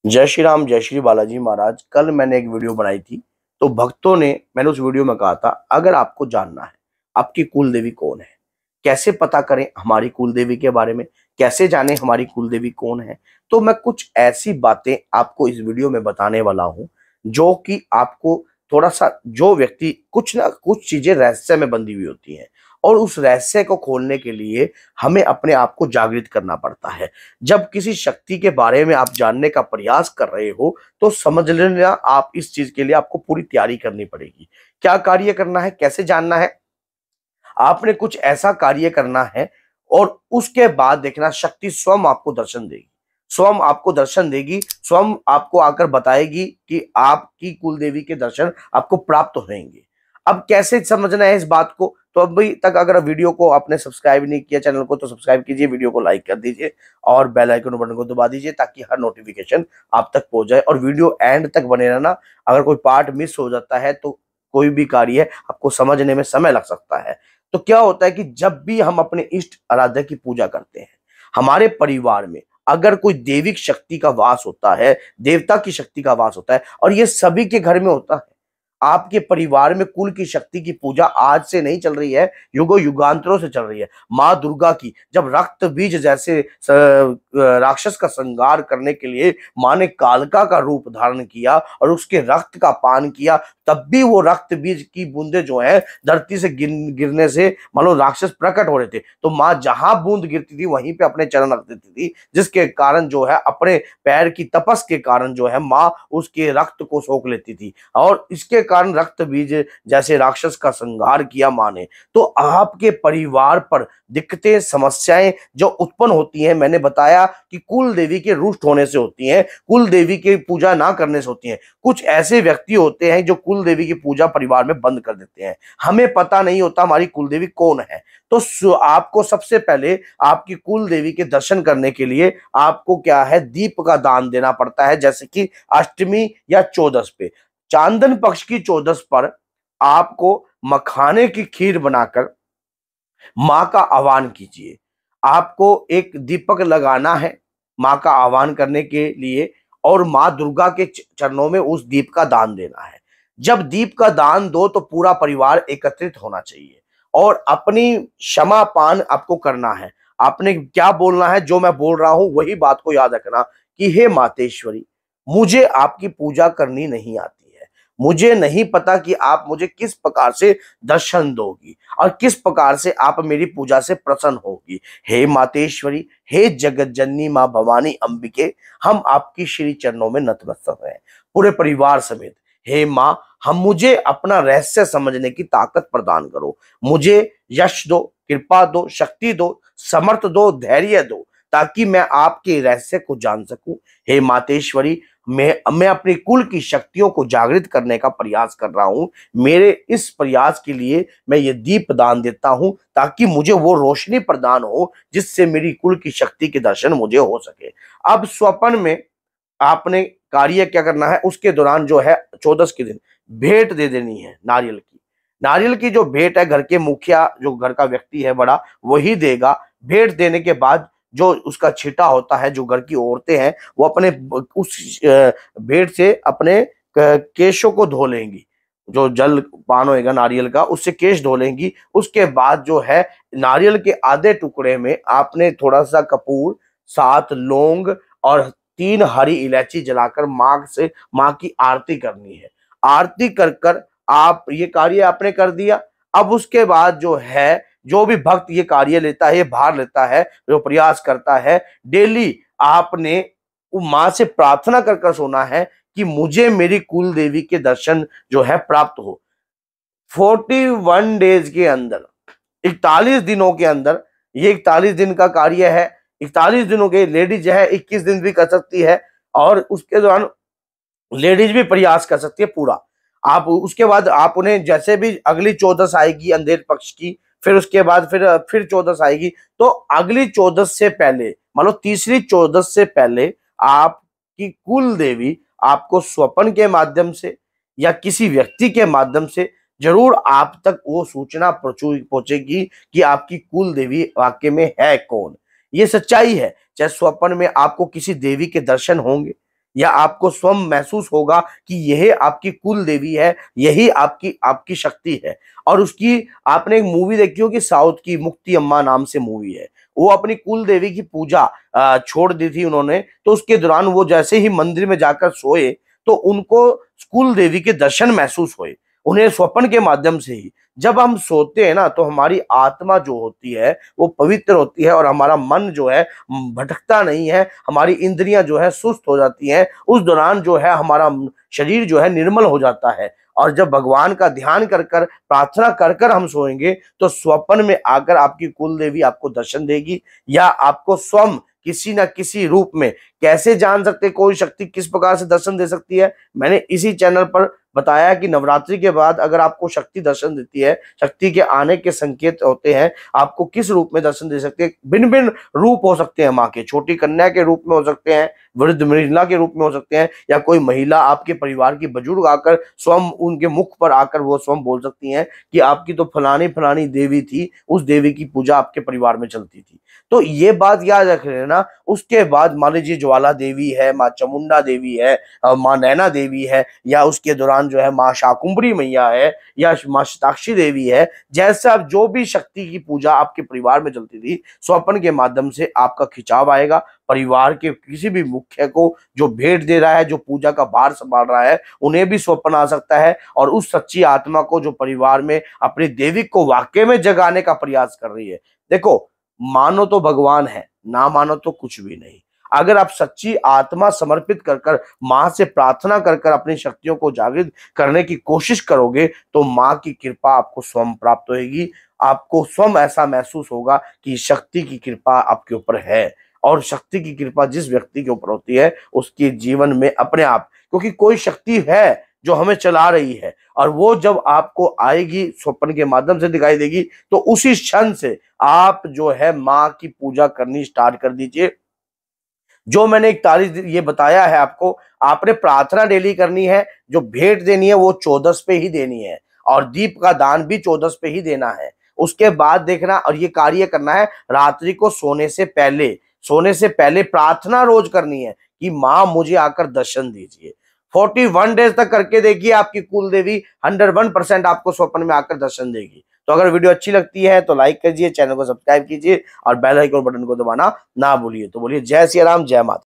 जय श्री राम, जय श्री बालाजी महाराज। कल मैंने एक वीडियो बनाई थी, तो भक्तों ने मैंने उस वीडियो में कहा था, अगर आपको जानना है आपकी कुल देवी कौन है, कैसे पता करें हमारी कुल देवी के बारे में, कैसे जाने हमारी कुल देवी कौन है, तो मैं कुछ ऐसी बातें आपको इस वीडियो में बताने वाला हूं जो कि आपको थोड़ा सा, जो व्यक्ति कुछ ना कुछ चीजें रहस्य में बंधी हुई होती हैं और उस रहस्य को खोलने के लिए हमें अपने आप को जागृत करना पड़ता है। जब किसी शक्ति के बारे में आप जानने का प्रयास कर रहे हो तो समझ लेना, आप इस चीज के लिए आपको पूरी तैयारी करनी पड़ेगी। क्या कार्य करना है, कैसे जानना है, आपने कुछ ऐसा कार्य करना है और उसके बाद देखना शक्ति स्वयं आपको दर्शन देगी, स्वयं आपको दर्शन देगी, स्वयं आपको आकर बताएगी कि आपकी कुल देवी के दर्शन आपको प्राप्त होंगे। अब कैसे समझना है इस बात को, तो अभी तक अगर वीडियो को आपने सब्सक्राइब नहीं किया चैनल को तो सब्सक्राइब कीजिए, वीडियो को लाइक कर दीजिए और बेल आइकन बटन को दबा दीजिए ताकि हर नोटिफिकेशन आप तक पहुंच जाए। और वीडियो एंड तक बने रहना, अगर कोई पार्ट मिस हो जाता है तो कोई भी कार्य आपको समझने में समय लग सकता है। तो क्या होता है कि जब भी हम अपने इष्ट आराध्य की पूजा करते हैं, हमारे परिवार में अगर कोई देविक शक्ति का वास होता है, देवता की शक्ति का वास होता है, और ये सभी के घर में होता है। आपके परिवार में कुल की शक्ति की पूजा आज से नहीं चल रही है, युगों युगांतरों से चल रही है। माँ दुर्गा की जब रक्त बीज जैसे राक्षस का संहार करने के लिए माँ ने कालका का रूप धारण किया और उसके रक्त का पान किया, तब भी वो रक्त बीज की बूंदे जो है धरती से गिरने से मान लो राक्षस प्रकट हो रहे थे, तो माँ जहां बूंद गिरती थी वहीं पे अपने चरण रख देती थी, जिसके कारण जो है अपने पैर की तपस के कारण जो है माँ उसके रक्त को सोख लेती थी और इसके कारण रक्त बीज जैसे राक्षस का संहार किया माँ ने। तो आपके परिवार पर दिक्कतें, समस्याएं जो उत्पन्न होती हैं, मैंने बताया कि कुल देवी के रुष्ट होने से होती हैं, कुल देवी की पूजा ना करने से होती हैं। कुछ ऐसे व्यक्ति होते हैं जो कुल देवी की पूजा परिवार में बंद कर देते हैं, हमें पता नहीं होता हमारी कुल देवी कौन है। तो आपको सबसे पहले आपकी कुल देवी के दर्शन करने के लिए आपको क्या है, दीप का दान देना पड़ता है। जैसे कि अष्टमी या चौदस पे, चांदन पक्ष की चौदस पर आपको मखाने की खीर बनाकर माँ का आह्वान कीजिए। आपको एक दीपक लगाना है माँ का आह्वान करने के लिए और माँ दुर्गा के चरणों में उस दीप का दान देना है। जब दीप का दान दो तो पूरा परिवार एकत्रित होना चाहिए और अपनी क्षमा पान आपको करना है। आपने क्या बोलना है, जो मैं बोल रहा हूं वही बात को याद रखना कि हे मातेश्वरी, मुझे आपकी पूजा करनी नहीं आती है, मुझे नहीं पता कि आप मुझे किस प्रकार से दर्शन दोगी और किस प्रकार से आप मेरी पूजा से प्रसन्न होगी। हे मातेश्वरी, हे जगत जननी माँ भवानी अंबिके, हम आपकी श्री चरणों में नतमस्तक हैं पूरे परिवार समेत। हे माँ, हम मुझे अपना रहस्य समझने की ताकत प्रदान करो, मुझे यश दो, कृपा दो, शक्ति दो, समर्थ दो, धैर्य दो, ताकि मैं आपके रहस्य को जान सकूं। हे मातेश्वरी, मैं अपनी कुल की शक्तियों को जागृत करने का प्रयास कर रहा हूं। मेरे इस प्रयास के लिए मैं ये दीप दान देता हूं ताकि मुझे वो रोशनी प्रदान हो जिससे मेरी कुल की शक्ति के दर्शन मुझे हो सके। अब स्वप्न में आपने कार्य क्या करना है, उसके दौरान जो है चौदस के दिन भेंट दे देनी है नारियल की। नारियल की जो भेंट है घर के मुखिया, जो घर का व्यक्ति है बड़ा, वही देगा। भेंट देने के बाद जो उसका छिटा होता है, जो घर की औरतें हैं वो अपने उस भेंट से अपने केशों को धो लेंगी। जो जल पान होएगा नारियल का, उससे केश धो लेंगी। उसके बाद जो है नारियल के आधे टुकड़े में आपने थोड़ा सा कपूर, 7 लौंग और 3 हरी इलायची जलाकर माँ की आरती करनी है। आरती कर कर आप ये कार्य आपने कर दिया। अब उसके बाद जो है, जो भी भक्त ये कार्य लेता है, ये भार लेता है, जो प्रयास करता है, डेली आपने माँ से प्रार्थना कर कर सोना है कि मुझे मेरी कुल देवी के दर्शन जो है प्राप्त हो। 41 डेज के अंदर, 41 दिनों के अंदर, ये 41 दिन का कार्य है। 41 दिनों के लेडीज है 21 दिन भी कर सकती है और उसके दौरान लेडीज भी प्रयास कर सकती है पूरा। आप उसके बाद आप उन्हें जैसे भी अगली चौदस आएगी अंधेर पक्ष की, फिर उसके बाद फिर चौदस आएगी, तो अगली चौदस से पहले, मान लो तीसरी चौदस से पहले आपकी कुल देवी आपको स्वप्न के माध्यम से या किसी व्यक्ति के माध्यम से जरूर आप तक वो सूचना पहुंचेगी कि आपकी कुल देवी वाकई में है कौन। ये सच्चाई है। चाहे स्वप्न में आपको किसी देवी के दर्शन होंगे या आपको स्वयं महसूस होगा कि यह आपकी कुल देवी है, यही आपकी आपकी शक्ति है। और उसकी आपने एक मूवी देखी होगी साउथ की, मुक्ति अम्मा नाम से मूवी है। वो अपनी कुल देवी की पूजा छोड़ दी थी उन्होंने, तो उसके दौरान वो जैसे ही मंदिर में जाकर सोए तो उनको कुल देवी के दर्शन महसूस हुए, उन्हें स्वप्न के माध्यम से ही। जब हम सोते हैं ना तो हमारी आत्मा जो होती है वो पवित्र होती है और हमारा मन जो है भटकता नहीं है, हमारी इंद्रियां जो है सुस्त हो जाती हैं। उस दौरान जो है हमारा शरीर जो है निर्मल हो जाता है। और जब भगवान का ध्यान कर कर प्रार्थना कर कर हम सोएंगे तो स्वप्न में आकर आपकी कुल देवी आपको दर्शन देगी, या आपको स्वयं किसी न किसी रूप में। कैसे जान सकते कोई शक्ति किस प्रकार से दर्शन दे सकती है? मैंने इसी चैनल पर बताया कि नवरात्रि के बाद अगर आपको शक्ति दर्शन देती है, शक्ति के आने के संकेत होते हैं, आपको किस रूप में दर्शन दे सकते हैं। भिन्न भिन्न रूप हो सकते हैं माँ के, छोटी कन्या के रूप में हो सकते हैं, वृद्ध महिला के रूप में हो सकते हैं, या कोई महिला आपके परिवार की बुजुर्ग आकर स्वयं उनके मुख पर आकर वो स्वयं बोल सकती हैं कि आपकी तो फलानी फलानी देवी थी, उस देवी की पूजा आपके परिवार में चलती थी। तो ये बात याद रख लेना। उसके बाद मान लीजिए ज्वाला देवी है, माँ चामुंडा देवी है, माँ नैना देवी है, या उसके दौरान जो है माँ शाकुंभरी मैया है, या माँ शताक्षी देवी है। जैसा अब जो भी शक्ति की पूजा आपके परिवार में चलती थी, स्वप्न के माध्यम से आपका खिंचाव आएगा। परिवार के किसी भी मुखिया को जो भेंट दे रहा है, जो पूजा का भार संभाल रहा है, उन्हें भी स्वप्न आ सकता है। और उस सच्ची आत्मा को जो परिवार में अपनी देवी को वाकई में जगाने का प्रयास कर रही है। देखो, मानो तो भगवान है, ना मानो तो कुछ भी नहीं। अगर आप सच्ची आत्मा समर्पित कर कर माँ से प्रार्थना कर कर अपनी शक्तियों को जागृत करने की कोशिश करोगे तो माँ की कृपा आपको स्वयं प्राप्त होगी। आपको स्वयं ऐसा महसूस होगा कि शक्ति की कृपा आपके ऊपर है। और शक्ति की कृपा जिस व्यक्ति के ऊपर होती है उसके जीवन में अपने आप, क्योंकि कोई शक्ति है जो हमें चला रही है, और वो जब आपको आएगी स्वप्न के माध्यम से दिखाई देगी तो उसी क्षण से आप जो है माँ की पूजा करनी स्टार्ट कर दीजिए। जो मैंने एक तारीख ये बताया है आपको, आपने प्रार्थना डेली करनी है, जो भेंट देनी है वो 14 पे ही देनी है, और दीप का दान भी 14 पे ही देना है। उसके बाद देखना, और ये कार्य करना है रात्रि को सोने से पहले प्रार्थना रोज करनी है कि माँ मुझे आकर दर्शन दीजिए। 41 डेज तक करके देखिए, आपकी कुल देवी 101% आपको स्वप्न में आकर दर्शन देगी। तो अगर वीडियो अच्छी लगती है तो लाइक कीजिए, चैनल को सब्सक्राइब कीजिए और बेल आइकन बटन को दबाना ना भूलिए। तो बोलिए जय सिया राम, जय माता।